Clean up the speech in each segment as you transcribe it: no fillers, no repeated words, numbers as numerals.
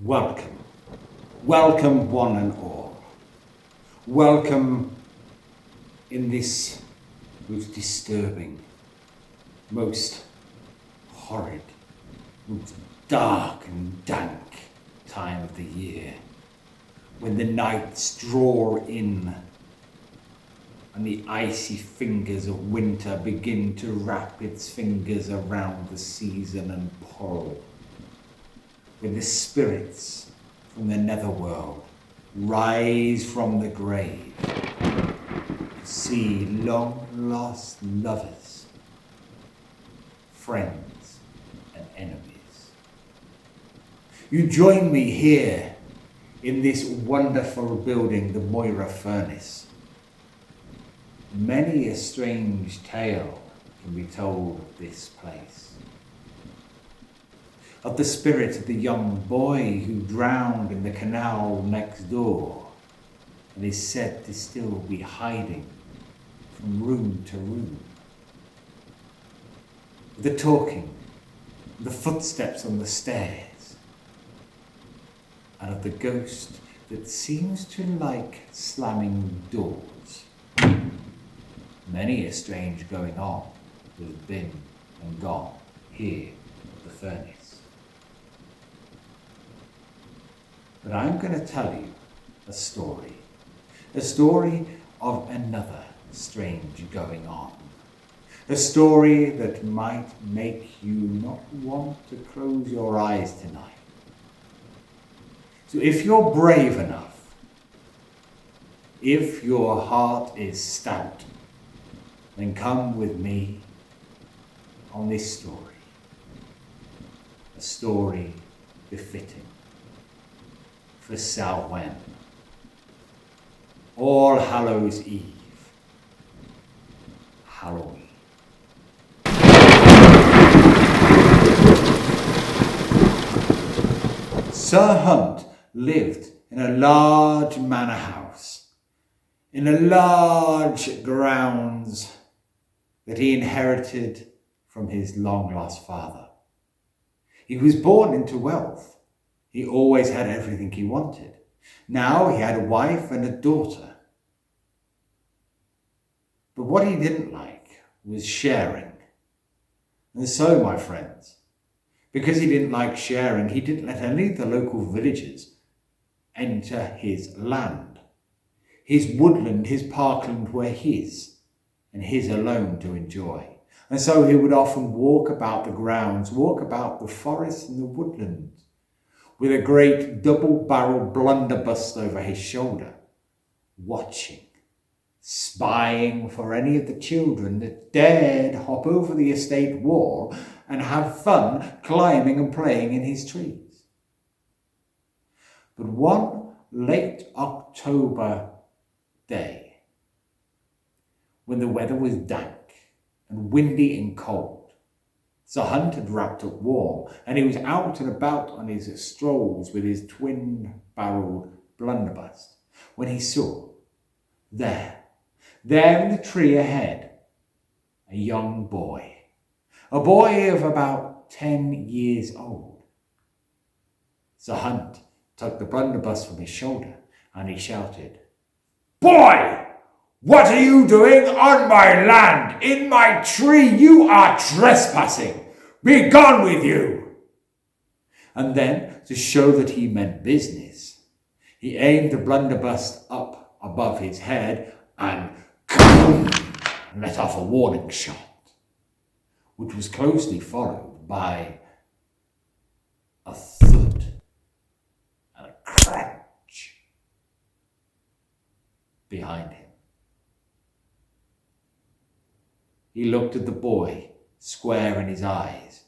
Welcome. Welcome one and all. Welcome in this most disturbing, most horrid, most dark and dank time of the year, when the nights draw in and the icy fingers of winter begin to wrap its fingers around the season and pull, when the spirits from the netherworld rise from the grave to see long-lost lovers, friends and enemies. You join me here in this wonderful building, the Moira Furnace. Many a strange tale can be told of this place. Of the spirit of the young boy who drowned in the canal next door and is said to still be hiding from room to room. The talking, the footsteps on the stairs, and of the ghost that seems to like slamming doors. Many a strange going on has been and gone here at the furnace. But I'm going to tell you a story of another strange going on. A story that might make you not want to close your eyes tonight. So if you're brave enough, if your heart is stout, then come with me on this story. A story befitting for Samhain, All Hallows Eve, Halloween. Sir Hunt lived in a large manor house, in a large grounds that he inherited from his long-lost father. He was born into wealth. He always had everything he wanted. Now he had a wife and a daughter. But what he didn't like was sharing. And so, my friends, because he didn't like sharing, he didn't let any of the local villagers enter his land. His woodland, his parkland were his, and his alone to enjoy. And so he would often walk about the grounds, walk about the forest and the woodland, with a great double-barreled blunderbuss over his shoulder, watching, spying for any of the children that dared hop over the estate wall and have fun climbing and playing in his trees. But one late October day, when the weather was dank and windy and cold, Sir Hunt had wrapped up warm, and he was out and about on his strolls with his twin-barreled blunderbuss, when he saw, there in the tree ahead, a young boy, a boy of about 10 years old. Sir Hunt took the blunderbuss from his shoulder, and he shouted, "Boy! What are you doing on my land, in my tree? You are trespassing. Be gone with you." And then, to show that he meant business, he aimed the blunderbuss up above his head and let off a warning shot, which was closely followed by a thud and a crunch behind him. He looked at the boy, square in his eyes.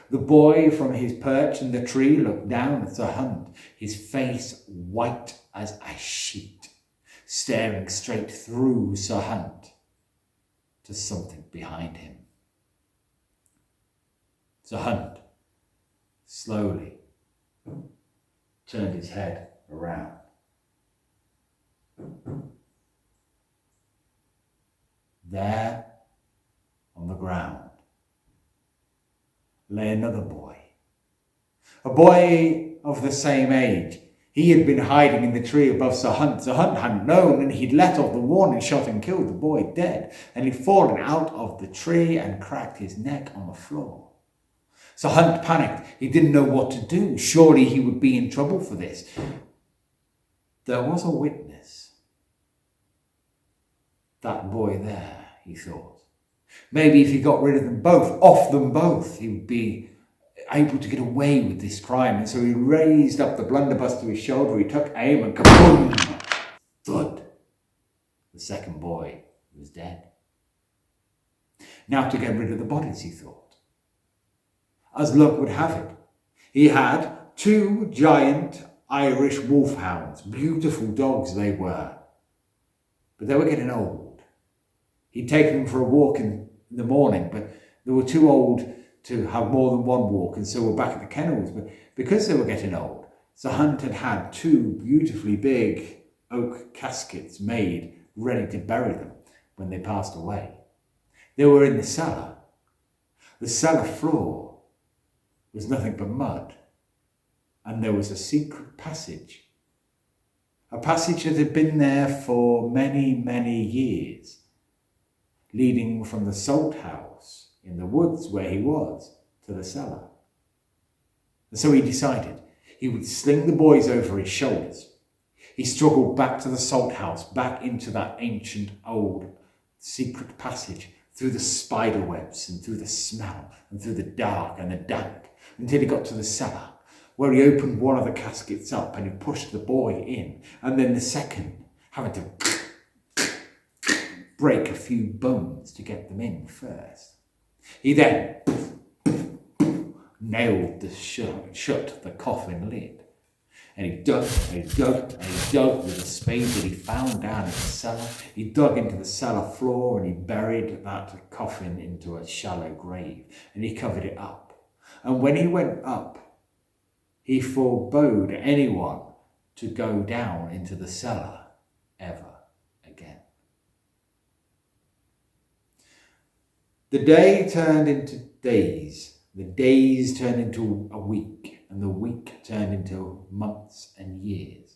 The boy from his perch in the tree looked down at Sir Hunt, his face white as a sheet, staring straight through Sir Hunt to something behind him. Sir Hunt slowly turned his head around. There, on the ground, lay another boy. A boy of the same age. He had been hiding in the tree above Sir Hunt. Sir Hunt hadn't known, and he'd let off the warning shot and killed the boy dead. And he'd fallen out of the tree and cracked his neck on the floor. Sir Hunt panicked. He didn't know what to do. Surely he would be in trouble for this. There was a witness. That boy there, he thought. Maybe if he got rid of them both, off them both, he would be able to get away with this crime. And so he raised up the blunderbuss to his shoulder, he took aim and kaboom! Thud! The second boy was dead. Now to get rid of the bodies, he thought. As luck would have it, he had 2 giant Irish wolfhounds. Beautiful dogs they were. But they were getting old. He'd taken them for a walk in the morning, but they were too old to have more than one walk, and so were back at the kennels. But because they were getting old, Sir Hunt had had 2 beautifully big oak caskets made, ready to bury them when they passed away. They were in the cellar. The cellar floor was nothing but mud, and there was a secret passage. A passage that had been there for many, many years, leading from the salt house in the woods where he was to the cellar. And so he decided he would sling the boys over his shoulders. He struggled back to the salt house, back into that ancient old secret passage, through the spider webs and through the smell and through the dark and the damp, until he got to the cellar, where he opened one of the caskets up and he pushed the boy in, and then the second, having to break a few bones to get them in first. He then nailed shut the coffin lid, and he dug and he dug and he dug with a spade that he found down in the cellar. He dug into the cellar floor and he buried that coffin into a shallow grave, and he covered it up. And when he went up, he forbade anyone to go down into the cellar ever again. The day turned into days. The days turned into a week, and the week turned into months and years.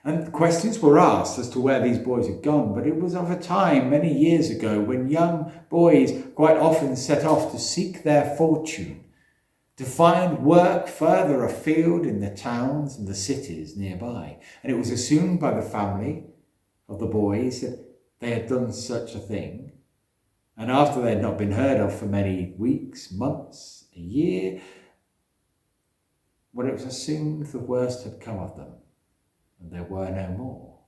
And questions were asked as to where these boys had gone, but it was of a time many years ago when young boys quite often set off to seek their fortune, to find work further afield in the towns and the cities nearby. And it was assumed by the family of the boys that they had done such a thing. And after they had not been heard of for many weeks, months, a year, when it was assumed the worst had come of them, and there were no more,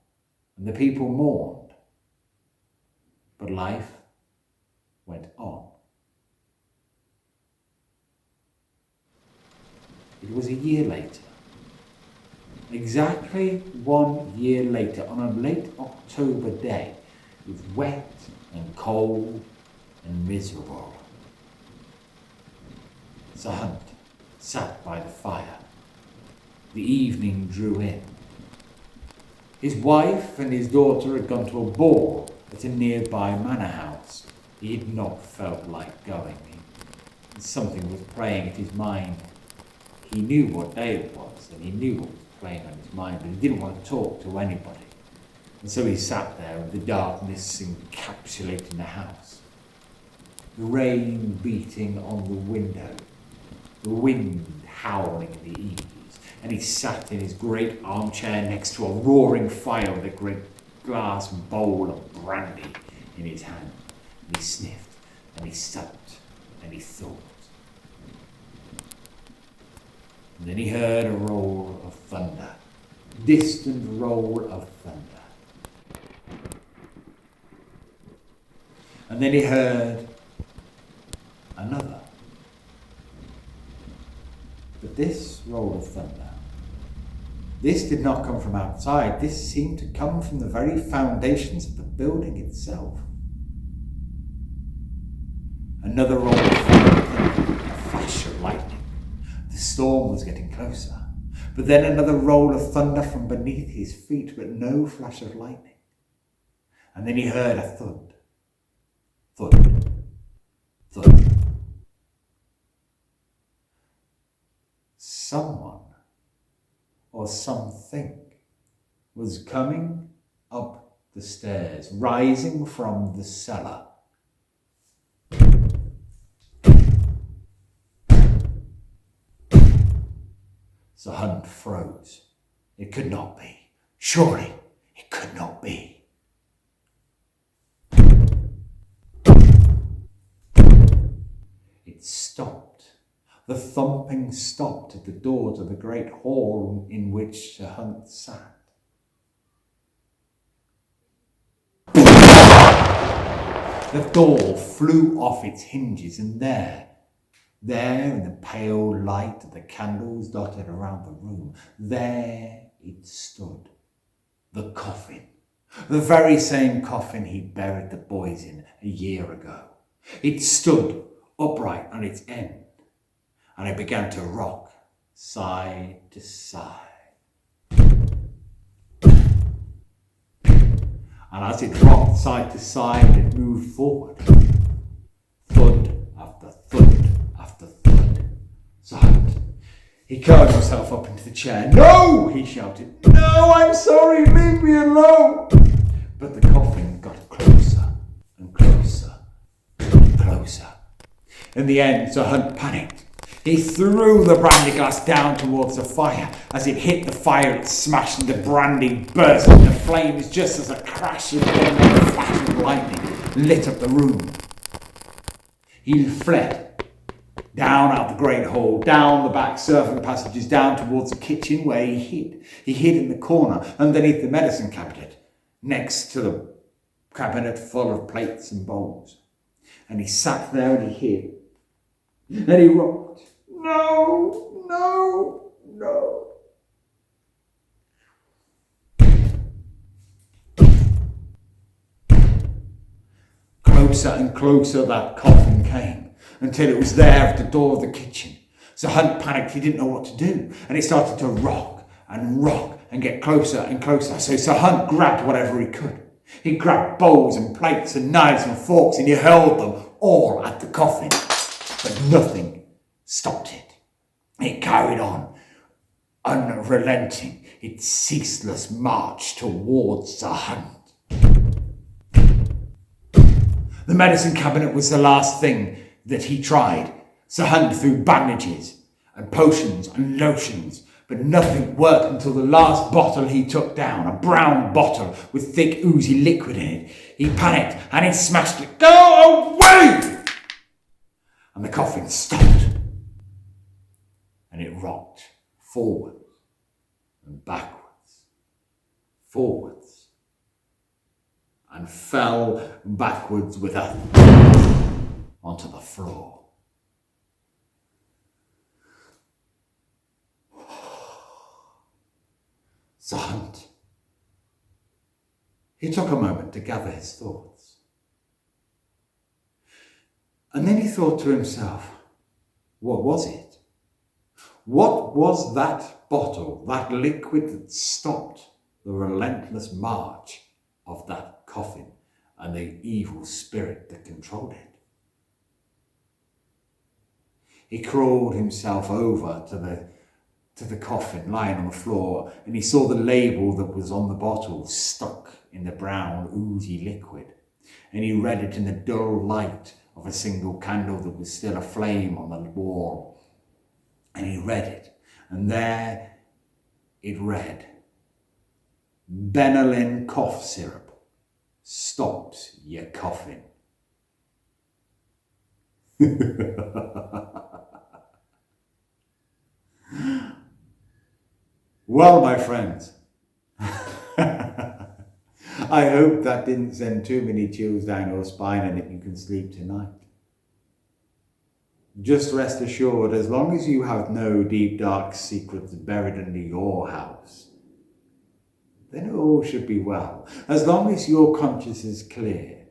and the people mourned, but life went on. It was a year later, exactly 1 year later, on a late October day, it was wet and cold and miserable. Sir Hunt sat by the fire. The evening drew in. His wife and his daughter had gone to a ball at a nearby manor house. He had not felt like going. Something was playing at his mind. He knew what day it was, and he knew what was playing on his mind, but he didn't want to talk to anybody. And so he sat there with the darkness encapsulating the house. The rain beating on the window, the wind howling in the eaves, and he sat in his great armchair next to a roaring fire with a great glass bowl of brandy in his hand. And he sniffed, and he supped, and he thought. And then he heard a roll of thunder, distant roll of thunder. And then he heard another. But this roll of thunder, this did not come from outside. This seemed to come from the very foundations of the building itself. Another roll of thunder, a flash of lightning. The storm was getting closer. But then another roll of thunder from beneath his feet, but no flash of lightning. And then he heard a thud. Thud. Thud. someone or something was coming up the stairs, rising from the cellar. The hunt froze. It could not be. Surely it could not be. It stopped. The thumping stopped at the door to the great hall in which the hunt sat. The door flew off its hinges, and there in the pale light of the candles dotted around the room, there it stood. The coffin. The very same coffin he buried the boys in a year ago. It stood upright on its end, and it began to rock side to side. And as it rocked side to side, it moved forward. Thud after thud after thud. So he curled himself up into the chair. "No!" he shouted. "No, I'm sorry, leave me alone." But the coffin got closer and closer and closer. In the end, Sir Hunt panicked. He threw the brandy glass down towards the fire. As it hit the fire, it smashed and the brandy burst into flames just as a crashing thunder and flash of lightning lit up the room. He fled down out the great hall, down the back servant passages, down towards the kitchen where he hid. He hid in the corner underneath the medicine cabinet, next to the cabinet full of plates and bowls. And he sat there and he hid. And he rocked. No, no, no. Closer and closer that coffin came, until it was there at the door of the kitchen. So Hunt panicked. He didn't know what to do, and it started to rock and get closer and closer. So Sir Hunt grabbed whatever he could. He grabbed bowls and plates and knives and forks, and he hurled them all at the coffin. But nothing stopped it. It carried on, unrelenting, its ceaseless march towards the hunt. The medicine cabinet was the last thing that he tried. Sir Hunt threw bandages and potions and lotions, but nothing worked until the last bottle he took down, a brown bottle with thick oozy liquid in it. He panicked and he smashed it. "Go away!" And the coffin stopped. And it rocked forwards and backwards, forwards, and fell backwards with a thud onto the floor. Sir Hunt. He took a moment to gather his thoughts. And then he thought to himself, what was it? What was that bottle, that liquid that stopped the relentless march of that coffin and the evil spirit that controlled it? He crawled himself over to the coffin lying on the floor, and he saw the label that was on the bottle stuck in the brown oozy liquid, and he read it in the dull light of a single candle that was still aflame on the wall. And he read it, and there it read, "Benylin cough syrup stops your coughing." Well, my friends, I hope that didn't send too many chills down your spine and that you can sleep tonight. Just rest assured, as long as you have no deep, dark secrets buried under your house, then all should be well. As long as your conscience is clear,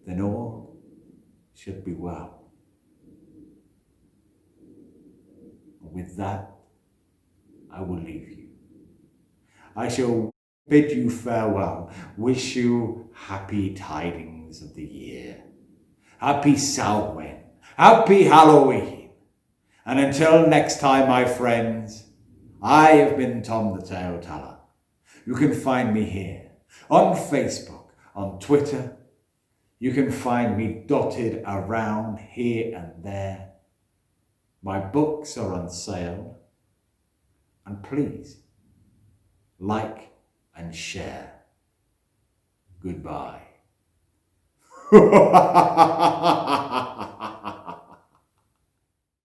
then all should be well. With that, I will leave you. I shall bid you farewell, wish you happy tidings of the year. Happy Samhain. Happy Halloween, And until next time, my friends, I have been Tom the Tale Teller. You can find me here on Facebook, on Twitter. You can find me dotted around here and there. My books are on sale. And please, like and share. Goodbye.